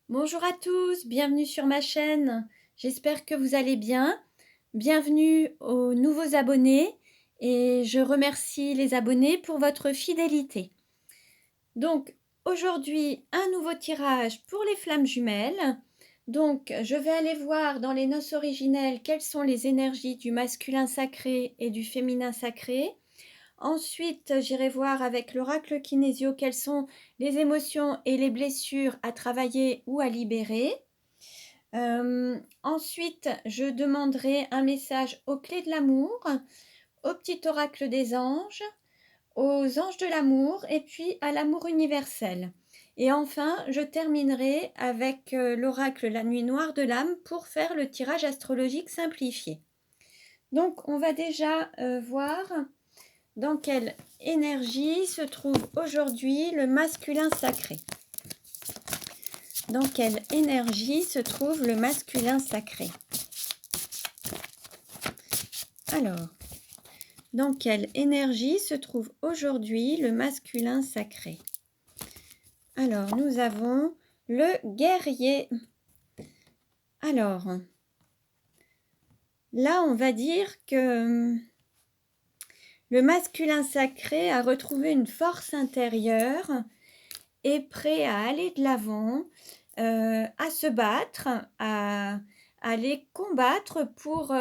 Bonjour à tous, bienvenue sur ma chaîne. J'espère que vous allez bien. Bienvenue aux nouveaux abonnés et je remercie les abonnés pour votre fidélité. Donc aujourd'hui, un nouveau tirage pour les flammes jumelles. Donc je vais aller voir dans les noces originelles quelles sont les énergies du masculin sacré et du féminin sacré. Ensuite, j'irai voir avec l'oracle kinésio quelles sont les émotions et les blessures à travailler ou à libérer. Ensuite, je demanderai un message aux clés de l'amour, au petit oracle des anges, aux anges de l'amour et puis à l'amour universel. Et enfin, je terminerai avec l'oracle La Nuit Noire de l'âme pour faire le tirage astrologique simplifié. Donc, on va déjà voir dans quelle énergie se trouve aujourd'hui le masculin sacré. Dans quelle énergie se trouve le masculin sacré? Alors, dans quelle énergie se trouve aujourd'hui le masculin sacré? Alors, nous avons le guerrier. Alors, là, on va dire que le masculin sacré a retrouvé une force intérieure, est prêt à aller de l'avant, à se battre, à aller combattre pour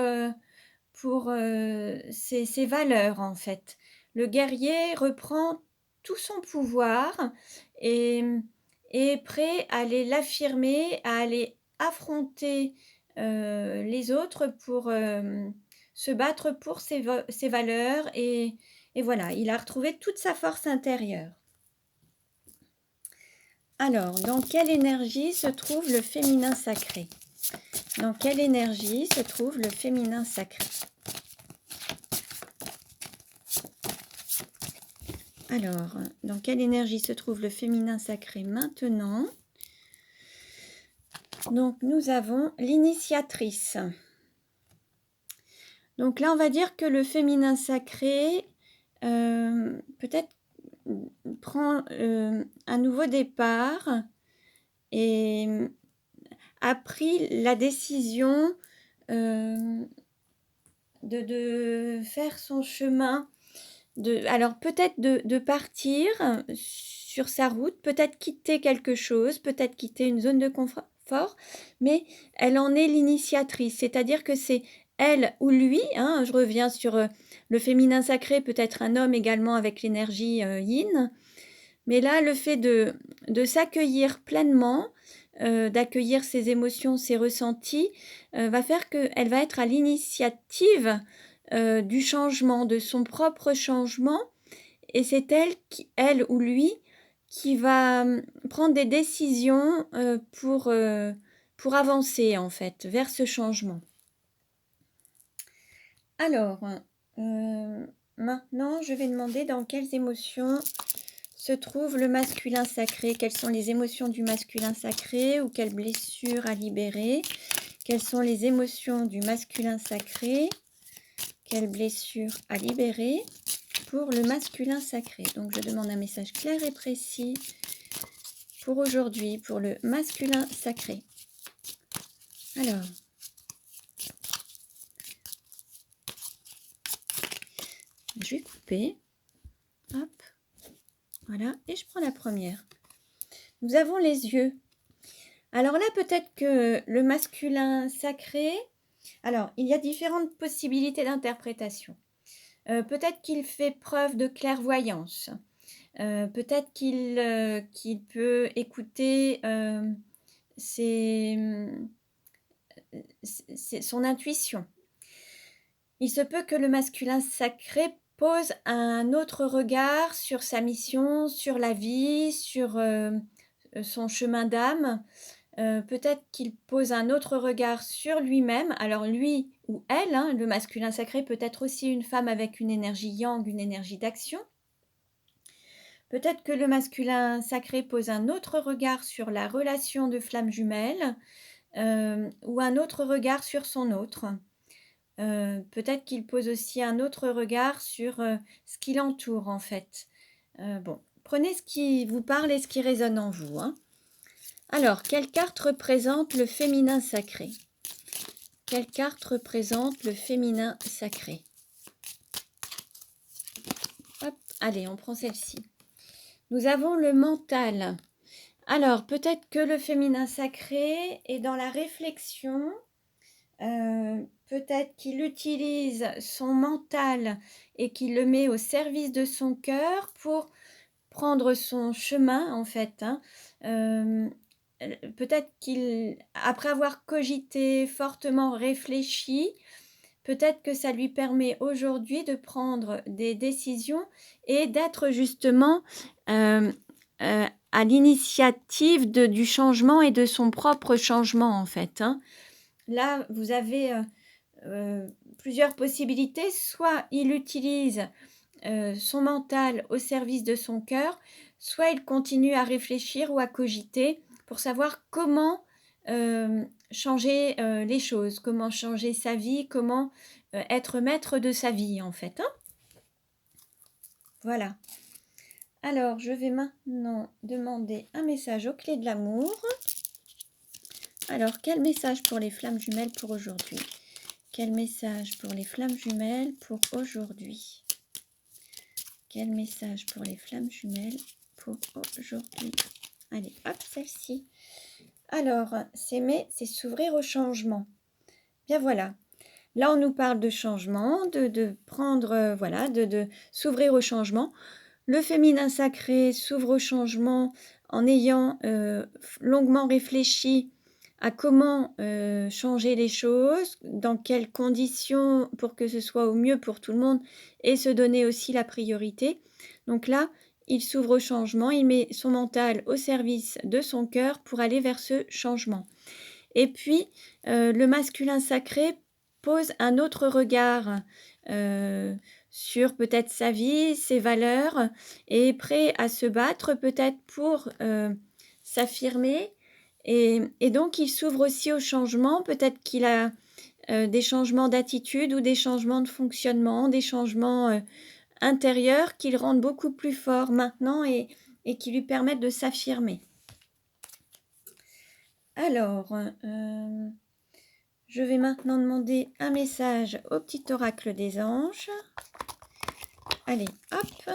ses valeurs en fait. Le guerrier reprend tout son pouvoir et est prêt à aller l'affirmer, à aller affronter les autres pour se battre pour ses valeurs et voilà, il a retrouvé toute sa force intérieure. Alors, dans quelle énergie se trouve le féminin sacré? Dans quelle énergie se trouve le féminin sacré? Alors, dans quelle énergie se trouve le féminin sacré maintenant? Donc, nous avons l'initiatrice. Donc là, on va dire que le féminin sacré peut-être prend un nouveau départ et a pris la décision de faire son chemin. Alors peut-être de partir sur sa route, peut-être quitter quelque chose, peut-être quitter une zone de confort, mais elle en est l'initiatrice, c'est-à-dire que c'est elle ou lui, hein, je reviens sur le féminin sacré, peut-être un homme également avec l'énergie yin, mais là le fait de s'accueillir pleinement, d'accueillir ses émotions, ses ressentis, va faire qu'elle va être à l'initiative du changement, de son propre changement, et c'est elle ou lui, qui va prendre des décisions pour avancer en fait vers ce changement. Alors, maintenant, je vais demander dans quelles émotions se trouve le masculin sacré. Quelles sont les émotions du masculin sacré ou quelles blessures à libérer? Quelles sont les émotions du masculin sacré? Quelles blessures à libérer pour le masculin sacré? Donc, je demande un message clair et précis pour aujourd'hui, pour le masculin sacré. Alors, je vais couper. Hop. Voilà. Et je prends la première. Nous avons les yeux. Alors là, peut-être que le masculin sacré... Alors, il y a différentes possibilités d'interprétation. Peut-être qu'il fait preuve de clairvoyance. Peut-être qu'il peut écouter son intuition. Il se peut que le masculin sacré pose un autre regard sur sa mission, sur la vie, sur son chemin d'âme. Peut-être qu'il pose un autre regard sur lui-même. Alors lui ou elle, hein, le masculin sacré peut être aussi une femme avec une énergie yang, une énergie d'action. Peut-être que le masculin sacré pose un autre regard sur la relation de flamme jumelle ou un autre regard sur son autre. Peut-être qu'il pose aussi un autre regard sur ce qui l'entoure en fait. Bon, prenez ce qui vous parle et ce qui résonne en vous, hein. Alors, quelle carte représente le féminin sacré? Quelle carte représente le féminin sacré? Hop, allez, on prend celle-ci. Nous avons le mental. Alors, peut-être que le féminin sacré est dans la réflexion. Peut-être qu'il utilise son mental et qu'il le met au service de son cœur pour prendre son chemin, en fait. Peut-être qu'il, après avoir cogité, fortement réfléchi, peut-être que ça lui permet aujourd'hui de prendre des décisions et d'être justement à l'initiative du changement et de son propre changement, en fait. Là, vous avez plusieurs possibilités. Soit il utilise son mental au service de son cœur, soit il continue à réfléchir ou à cogiter pour savoir comment changer les choses, comment changer sa vie, comment être maître de sa vie, en fait. Voilà. Alors, je vais maintenant demander un message aux clés de l'amour. Alors, quel message pour les flammes jumelles pour aujourd'hui? Quel message pour les flammes jumelles pour aujourd'hui? Quel message pour les flammes jumelles pour aujourd'hui? Allez, hop, celle-ci. Alors, s'aimer, c'est s'ouvrir au changement. Bien voilà. Là, on nous parle de changement, de prendre, voilà, de s'ouvrir au changement. Le féminin sacré s'ouvre au changement en ayant longuement réfléchi à comment changer les choses, dans quelles conditions pour que ce soit au mieux pour tout le monde et se donner aussi la priorité. Donc là, il s'ouvre au changement, il met son mental au service de son cœur pour aller vers ce changement. Et puis, le masculin sacré pose un autre regard sur peut-être sa vie, ses valeurs, et est prêt à se battre peut-être pour s'affirmer. Et donc, il s'ouvre aussi au changement. Peut-être qu'il a des changements d'attitude ou des changements de fonctionnement, des changements intérieurs qui le rendent beaucoup plus fort maintenant et qui lui permettent de s'affirmer. Alors, je vais maintenant demander un message au petit oracle des anges. Allez, hop.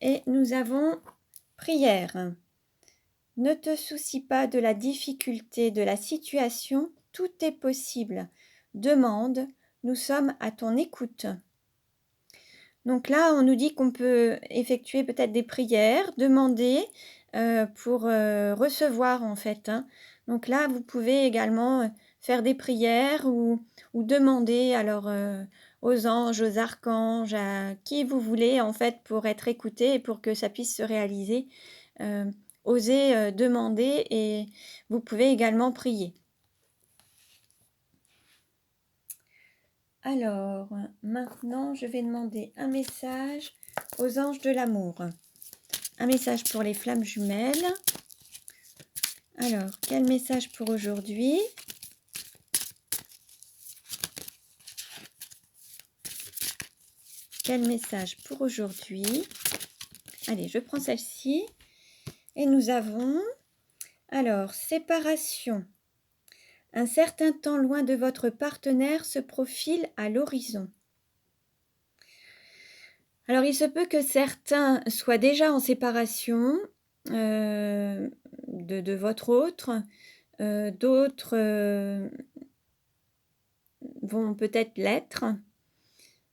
Et nous avons prière. Ne te soucie pas de la difficulté de la situation, tout est possible. Demande, nous sommes à ton écoute. Donc là, on nous dit qu'on peut effectuer peut-être des prières, demander pour recevoir en fait. Donc là, vous pouvez également faire des prières ou demander alors aux anges, aux archanges, à qui vous voulez en fait pour être écouté et pour que ça puisse se réaliser. Osez demander et vous pouvez également prier. Alors, maintenant, je vais demander un message aux anges de l'amour. Un message pour les flammes jumelles. Alors, quel message pour aujourd'hui? Quel message pour aujourd'hui? Allez, je prends celle-ci. Et nous avons, alors, séparation. Un certain temps loin de votre partenaire se profile à l'horizon. Alors, il se peut que certains soient déjà en séparation de votre autre. D'autres vont peut-être l'être.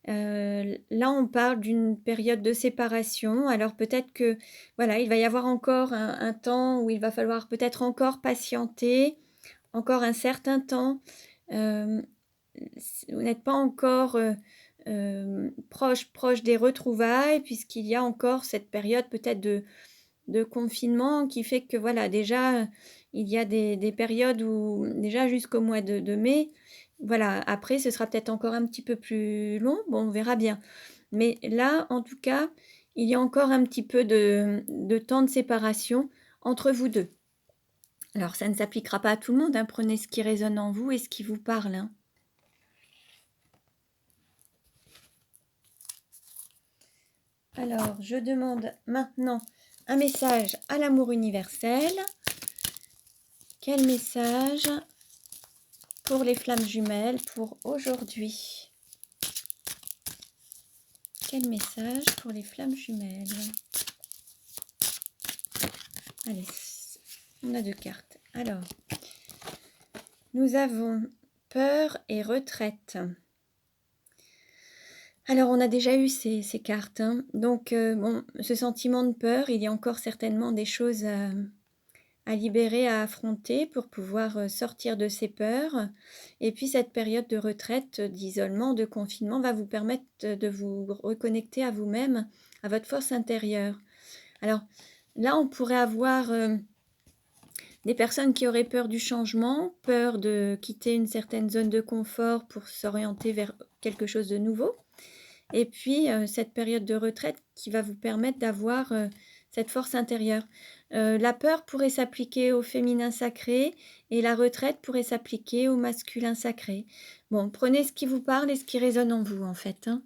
Là, on parle d'une période de séparation. Alors, peut-être que, voilà, il va y avoir encore un temps où il va falloir peut-être encore patienter, encore un certain temps. Vous n'êtes pas encore proche des retrouvailles, puisqu'il y a encore cette période peut-être de confinement qui fait que, voilà, déjà, il y a des périodes où, déjà jusqu'au mois de mai, voilà, après, ce sera peut-être encore un petit peu plus long. Bon, on verra bien. Mais là, en tout cas, il y a encore un petit peu de temps de séparation entre vous deux. Alors, ça ne s'appliquera pas à tout le monde. Prenez ce qui résonne en vous et ce qui vous parle. Alors, je demande maintenant un message à l'amour universel. Quel message pour les flammes jumelles pour aujourd'hui? Quel message pour les flammes jumelles? Allez, on a 2 cartes. Alors, nous avons peur et retraite. Alors, on a déjà eu ces cartes, hein. Donc, bon, ce sentiment de peur, il y a encore certainement des choses à libérer, à affronter pour pouvoir sortir de ces peurs. Et puis, cette période de retraite, d'isolement, de confinement va vous permettre de vous reconnecter à vous-même, à votre force intérieure. Alors, là, on pourrait avoir des personnes qui auraient peur du changement, peur de quitter une certaine zone de confort pour s'orienter vers quelque chose de nouveau. Et puis, cette période de retraite qui va vous permettre d'avoir cette force intérieure. La peur pourrait s'appliquer au féminin sacré et la retraite pourrait s'appliquer au masculin sacré. Bon, prenez ce qui vous parle et ce qui résonne en vous, en fait, hein.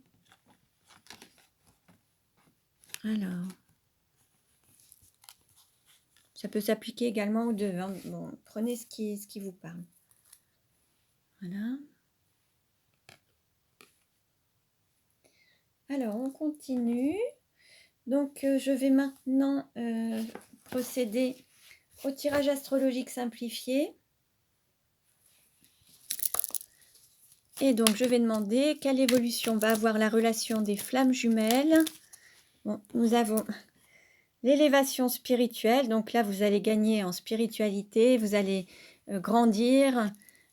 Alors, ça peut s'appliquer également aux deux, hein. Bon, prenez ce qui vous parle. Voilà. Alors, on continue. Donc, je vais maintenant procéder au tirage astrologique simplifié. Et donc, je vais demander quelle évolution va avoir la relation des flammes jumelles. Bon, nous avons l'élévation spirituelle. Donc là, vous allez gagner en spiritualité, vous allez grandir.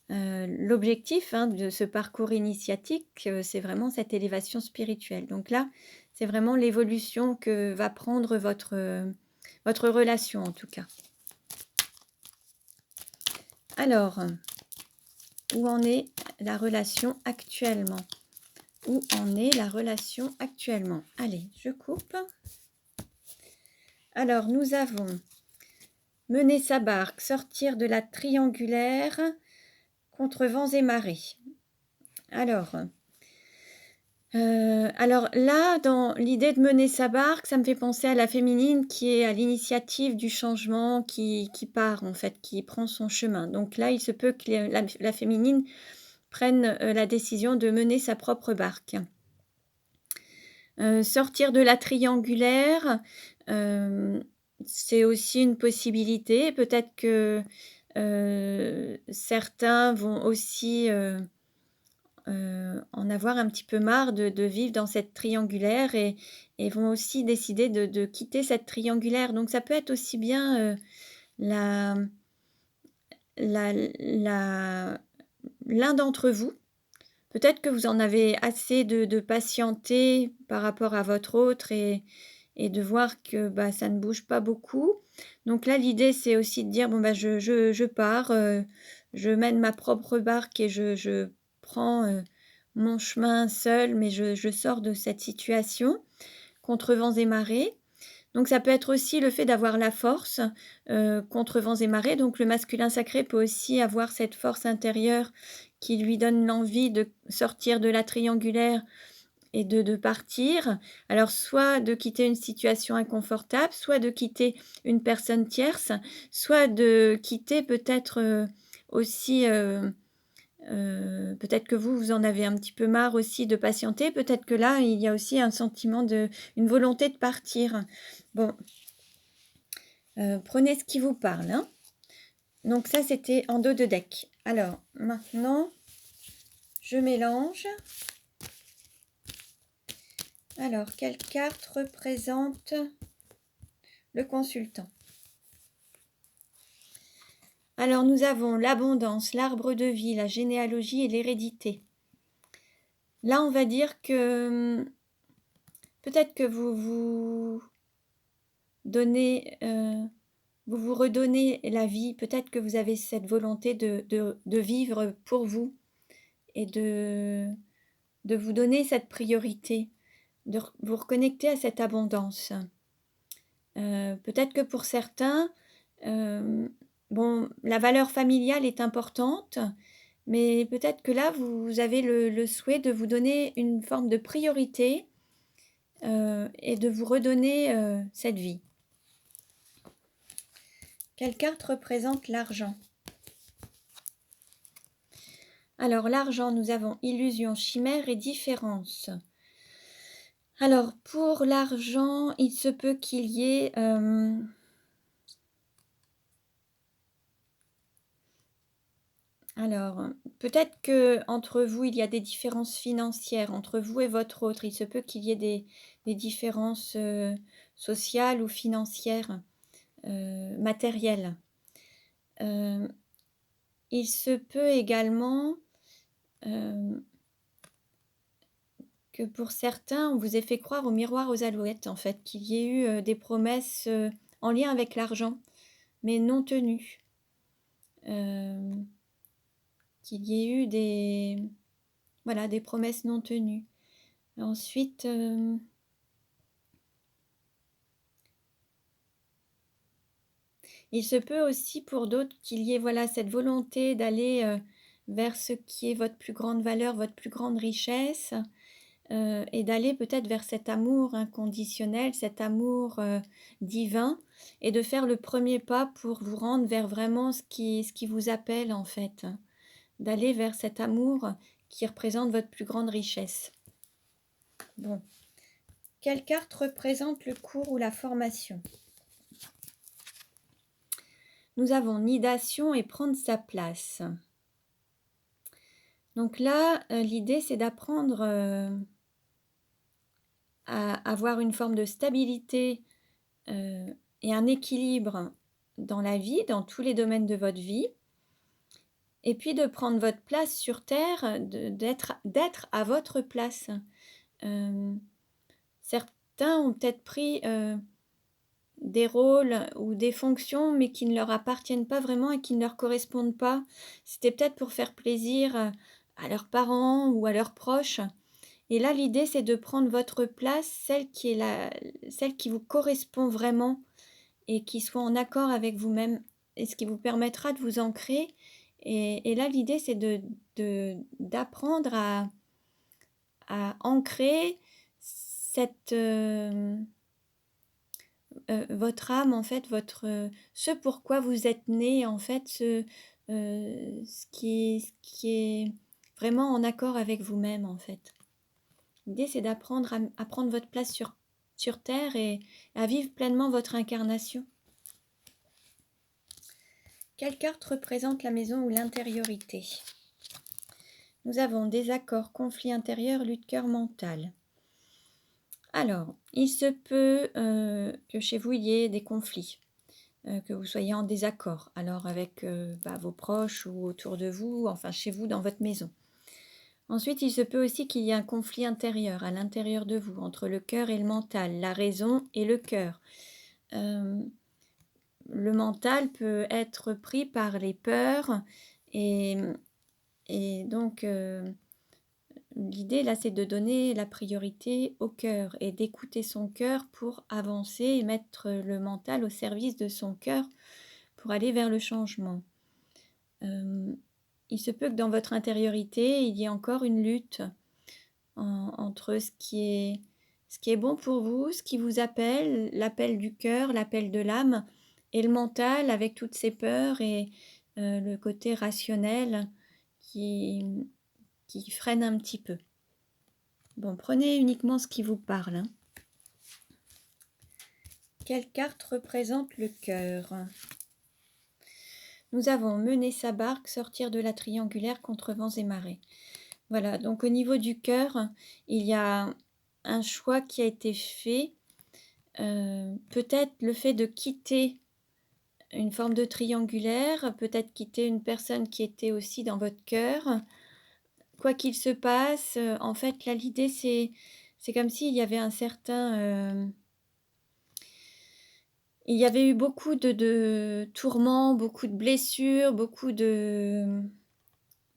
L'objectif de ce parcours initiatique, c'est vraiment cette élévation spirituelle. Donc là, c'est vraiment l'évolution que va prendre votre relation, en tout cas. Alors, où en est la relation actuellement? Où en est la relation actuellement? Allez, je coupe. Alors, nous avons mener sa barque, sortir de la triangulaire contre vents et marées. Alors là, dans l'idée de mener sa barque, ça me fait penser à la féminine qui est à l'initiative du changement, qui part en fait, qui prend son chemin. Donc là, il se peut que la féminine prenne la décision de mener sa propre barque. Sortir de la triangulaire, c'est aussi une possibilité. Peut-être que certains vont aussi en avoir un petit peu marre de vivre dans cette triangulaire et vont aussi décider de quitter cette triangulaire. Donc ça peut être aussi bien l'un d'entre vous. Peut-être que vous en avez assez de patienter par rapport à votre autre et de voir que ça ne bouge pas beaucoup. Donc là, l'idée, c'est aussi de dire, bon, je pars, je mène ma propre barque et je prends mon chemin seul, mais je sors de cette situation contre vents et marées. Donc ça peut être aussi le fait d'avoir la force contre vents et marées. Donc le masculin sacré peut aussi avoir cette force intérieure qui lui donne l'envie de sortir de la triangulaire et de partir. Alors soit de quitter une situation inconfortable, soit de quitter une personne tierce, soit de quitter peut-être aussi... peut-être que vous en avez un petit peu marre aussi de patienter. Peut-être que là, il y a aussi un sentiment une volonté de partir. Bon, prenez ce qui vous parle, hein. Donc ça, c'était en dos de deck. Alors, maintenant, je mélange. Alors, quelle carte représente le consultant? Alors, nous avons l'abondance, l'arbre de vie, la généalogie et l'hérédité. Là, on va dire que peut-être que vous donnez, vous vous redonnez la vie. Peut-être que vous avez cette volonté de vivre pour vous et de vous donner cette priorité, de vous reconnecter à cette abondance. Peut-être que pour certains, bon, la valeur familiale est importante, mais peut-être que là, vous avez le souhait de vous donner une forme de priorité et de vous redonner cette vie. Quelle carte représente l'argent? Alors l'argent, nous avons illusion, chimère et différence. Alors pour l'argent, il se peut qu'il y ait... Alors, peut-être que entre vous, il y a des différences financières entre vous et votre autre. Il se peut qu'il y ait des différences sociales ou financières, matérielles. Il se peut également que pour certains, on vous ait fait croire au miroir aux alouettes, en fait, qu'il y ait eu des promesses en lien avec l'argent, mais non tenues. Qu'il y ait eu des promesses non tenues. Ensuite, il se peut aussi pour d'autres qu'il y ait cette volonté d'aller vers ce qui est votre plus grande valeur, votre plus grande richesse, et d'aller peut-être vers cet amour inconditionnel, cet amour divin, et de faire le premier pas pour vous rendre vers vraiment ce qui vous appelle en fait, d'aller vers cet amour qui représente votre plus grande richesse. Bon. Quelle carte représente le cours ou la formation? Nous avons nidation et prendre sa place. Donc là, l'idée, c'est d'apprendre à avoir une forme de stabilité et un équilibre dans la vie, dans tous les domaines de votre vie, et puis de prendre votre place sur Terre, d'être à votre place. Certains ont peut-être pris des rôles ou des fonctions, mais qui ne leur appartiennent pas vraiment et qui ne leur correspondent pas. C'était peut-être pour faire plaisir à leurs parents ou à leurs proches. Et là, l'idée, c'est de prendre votre place, celle qui vous correspond vraiment et qui soit en accord avec vous-même, et ce qui vous permettra de vous ancrer. Et là, l'idée, c'est d'apprendre à ancrer votre âme, en fait, ce pourquoi vous êtes né, en fait, ce qui est vraiment en accord avec vous-même, en fait. L'idée, c'est d'apprendre à prendre votre place sur Terre et à vivre pleinement votre incarnation. Quelle carte représente la maison ou l'intériorité? Nous avons désaccord, conflit intérieur, lutte cœur mental. Alors, il se peut que chez vous, il y ait des conflits, que vous soyez en désaccord, alors avec vos proches ou autour de vous, enfin chez vous, dans votre maison. Ensuite, il se peut aussi qu'il y ait un conflit intérieur, à l'intérieur de vous, entre le cœur et le mental, la raison et le cœur. Le mental peut être pris par les peurs et donc l'idée là, c'est de donner la priorité au cœur et d'écouter son cœur pour avancer et mettre le mental au service de son cœur pour aller vers le changement. Il se peut que dans votre intériorité, il y ait encore une lutte entre ce qui est bon pour vous, ce qui vous appelle, l'appel du cœur, l'appel de l'âme, et le mental avec toutes ses peurs et le côté rationnel qui freine un petit peu. Bon, prenez uniquement ce qui vous parle. Quelle carte représente le cœur? Nous avons mener sa barque, sortir de la triangulaire contre vents et marées. Voilà, donc au niveau du cœur, il y a un choix qui a été fait. Peut-être le fait de quitter une forme de triangulaire, peut-être quitter une personne qui était aussi dans votre cœur. Quoi qu'il se passe, en fait, là, l'idée, c'est comme s'il y avait un certain... il y avait eu beaucoup de tourments, beaucoup de blessures, beaucoup de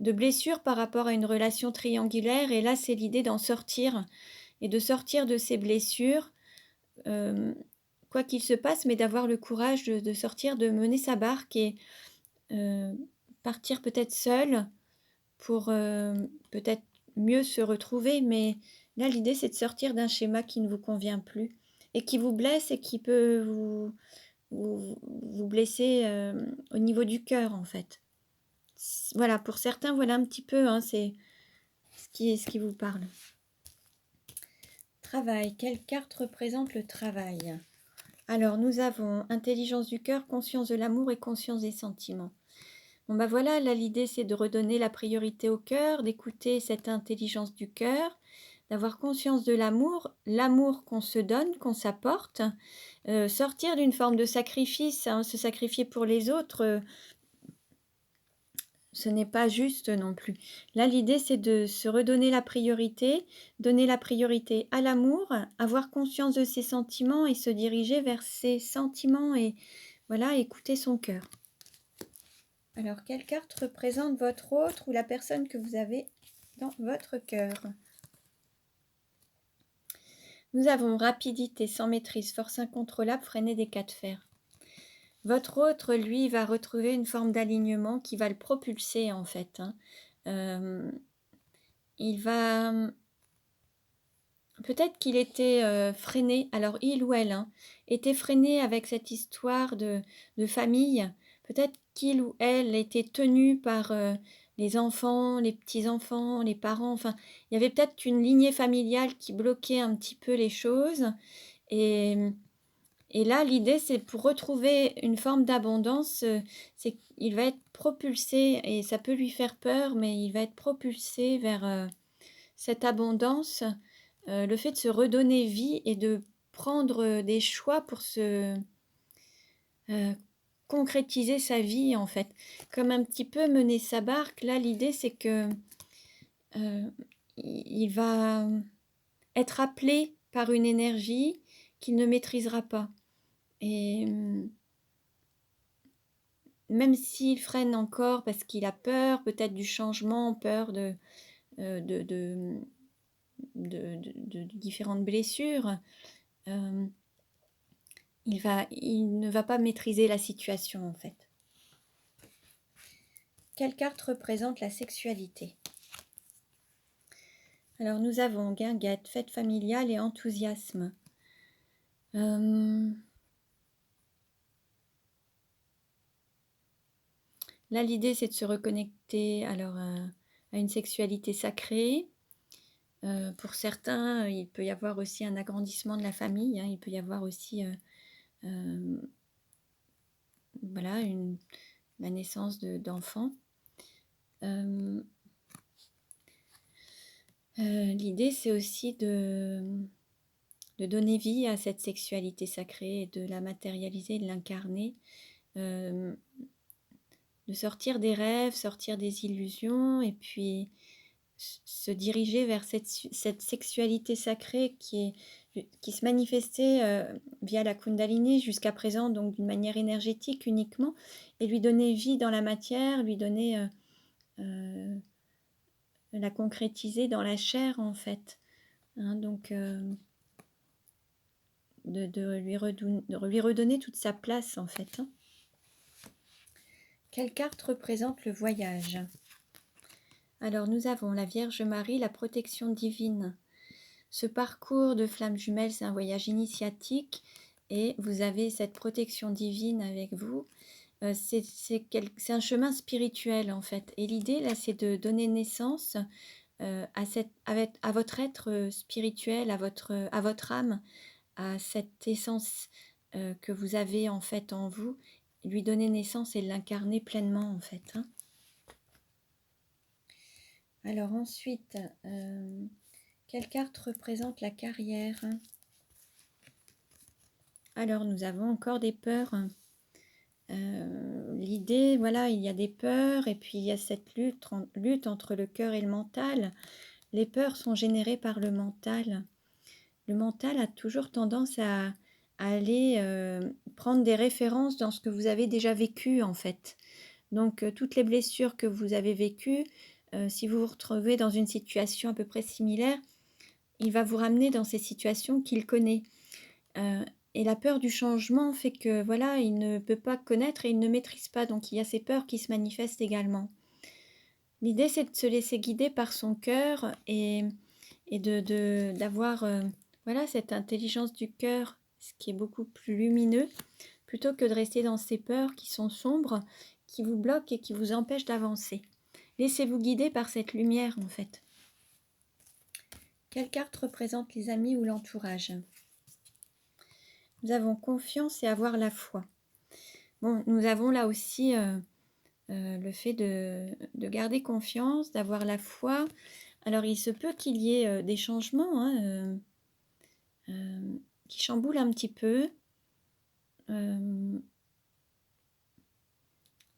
blessures par rapport à une relation triangulaire. Et là, c'est l'idée d'en sortir et de sortir de ces blessures, quoi qu'il se passe, mais d'avoir le courage de sortir, de mener sa barque et partir peut-être seul pour peut-être mieux se retrouver. Mais là, l'idée, c'est de sortir d'un schéma qui ne vous convient plus et qui vous blesse et qui peut vous blesser au niveau du cœur, en fait. Voilà, pour certains, voilà un petit peu, hein, c'est ce qui vous parle. Travail, quelle carte représente le travail? Alors, nous avons intelligence du cœur, conscience de l'amour et conscience des sentiments. Bon, bah voilà, là, l'idée, c'est de redonner la priorité au cœur, d'écouter cette intelligence du cœur, d'avoir conscience de l'amour qu'on se donne, qu'on s'apporte, sortir d'une forme de sacrifice, hein, se sacrifier pour les autres, ce n'est pas juste non plus. Là, l'idée, c'est de se redonner la priorité, donner la priorité à l'amour, avoir conscience de ses sentiments et se diriger vers ses sentiments et voilà, écouter son cœur. Alors, quelle carte représente votre autre ou la personne que vous avez dans votre cœur? Nous avons rapidité, sans maîtrise, force incontrôlable, freiner des cas de fer. Votre autre, lui, va retrouver une forme d'alignement qui va le propulser, en fait, hein. Il va... Peut-être qu'il était freiné, alors il ou elle, hein, était freiné avec cette histoire de famille. Peut-être qu'il ou elle était tenu par les enfants, les petits-enfants, les parents. Enfin, il y avait peut-être une lignée familiale qui bloquait un petit peu les choses. Et, et là, l'idée, c'est pour retrouver une forme d'abondance, c'est qu'il va être propulsé, et ça peut lui faire peur, mais il va être propulsé vers cette abondance. Le fait de se redonner vie et de prendre des choix pour se concrétiser sa vie, en fait. Comme un petit peu mener sa barque, là, l'idée, c'est que il va être appelé par une énergie qu'il ne maîtrisera pas. Et même s'il freine encore parce qu'il a peur, peut-être du changement, peur de différentes blessures, il ne va pas maîtriser la situation, en fait. Quelle carte représente la sexualité? Alors, nous avons guinguette, fête familiale et enthousiasme. Là, l'idée, c'est de se reconnecter alors à une sexualité sacrée. Pour certains, il peut y avoir aussi un agrandissement de la famille, hein. Il peut y avoir aussi voilà, la naissance d'enfants. L'idée, c'est aussi de donner vie à cette sexualité sacrée et de la matérialiser, de l'incarner, de sortir des rêves, sortir des illusions et puis se diriger vers cette sexualité sacrée qui se manifestait via la Kundalini jusqu'à présent, donc d'une manière énergétique uniquement, et lui donner vie dans la matière, lui donner la concrétiser dans la chair, en fait, hein, donc de lui redonner toute sa place, en fait, hein. Quelle carte représente le voyage? Alors, nous avons la Vierge Marie, la protection divine. Ce parcours de flammes jumelles, c'est un voyage initiatique et vous avez cette protection divine avec vous. C'est un chemin spirituel, en fait. Et l'idée, là, c'est de donner naissance à votre être spirituel, à votre âme, à cette essence que vous avez, en fait, en vous. Lui donner naissance et l'incarner pleinement, en fait, hein. Alors ensuite, quelle carte représente la carrière? Alors, nous avons encore des peurs. L'idée, voilà, il y a des peurs et puis il y a cette lutte entre le cœur et le mental. Les peurs sont générées par le mental. Le mental a toujours tendance à aller prendre des références dans ce que vous avez déjà vécu, en fait. Donc, toutes les blessures que vous avez vécues, si vous vous retrouvez dans une situation à peu près similaire, il va vous ramener dans ces situations qu'il connaît. Et la peur du changement fait que, voilà, il ne peut pas connaître et il ne maîtrise pas. Donc, il y a ces peurs qui se manifestent également. L'idée, c'est de se laisser guider par son cœur et d'avoir voilà, cette intelligence du cœur, ce qui est beaucoup plus lumineux, plutôt que de rester dans ces peurs qui sont sombres, qui vous bloquent et qui vous empêchent d'avancer. Laissez-vous guider par cette lumière en fait. Quelle carte représente les amis ou l'entourage? Nous avons confiance et avoir la foi. Bon, nous avons là aussi le fait de garder confiance, d'avoir la foi. Alors, il se peut qu'il y ait des changements hein, qui chamboulent un petit peu.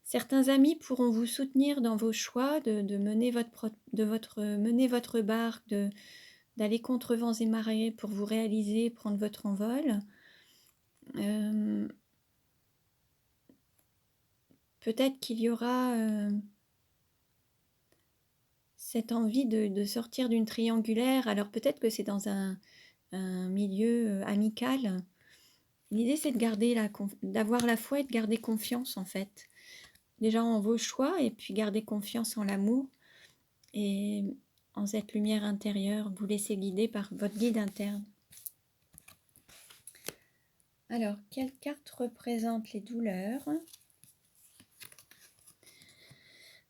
Certains amis pourront vous soutenir dans vos choix de mener votre barque, d'aller contre vents et marées pour vous réaliser, prendre votre envol. Peut-être qu'il y aura cette envie de sortir d'une triangulaire. Alors peut-être que c'est dans un milieu amical. L'idée c'est d'avoir la foi et de garder confiance en fait. Déjà en vos choix et puis garder confiance en l'amour et en cette lumière intérieure, vous laissez guider par votre guide interne. Alors, quelle carte représente les douleurs?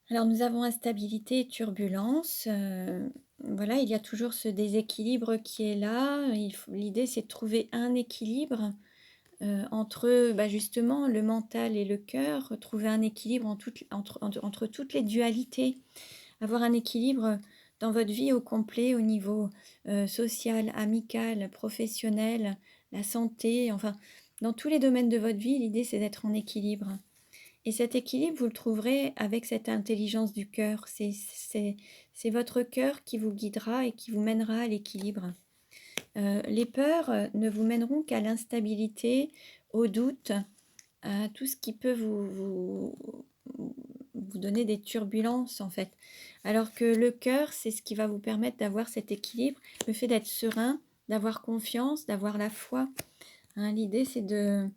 Alors, nous avons instabilité et turbulence. Voilà, il y a toujours ce déséquilibre qui est là. L'idée, c'est de trouver un équilibre entre justement le mental et le cœur, trouver un équilibre entre toutes les dualités, avoir un équilibre dans votre vie au complet, au niveau social, amical, professionnel, la santé, enfin, dans tous les domaines de votre vie, l'idée c'est d'être en équilibre. Et cet équilibre, vous le trouverez avec cette intelligence du cœur. C'est votre cœur qui vous guidera et qui vous mènera à l'équilibre. Les peurs ne vous mèneront qu'à l'instabilité, au doute, à tout ce qui peut vous donner des turbulences en fait. Alors que le cœur, c'est ce qui va vous permettre d'avoir cet équilibre, le fait d'être serein, d'avoir confiance, d'avoir la foi. Hein, l'idée, c'est de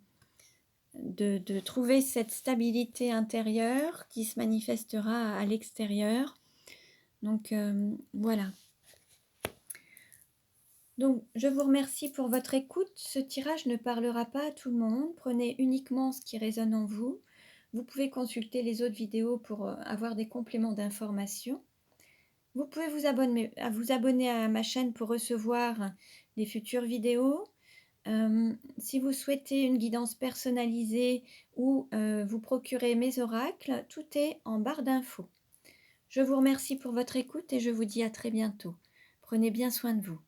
trouver cette stabilité intérieure qui se manifestera à l'extérieur. Donc voilà. Donc je vous remercie pour votre écoute. Ce tirage ne parlera pas à tout le monde. Prenez uniquement ce qui résonne en vous. Vous pouvez consulter les autres vidéos pour avoir des compléments d'information. Vous pouvez vous abonner à ma chaîne pour recevoir les futures vidéos. Si vous souhaitez une guidance personnalisée ou vous procurer mes oracles, tout est en barre d'infos. Je vous remercie pour votre écoute et je vous dis à très bientôt. Prenez bien soin de vous.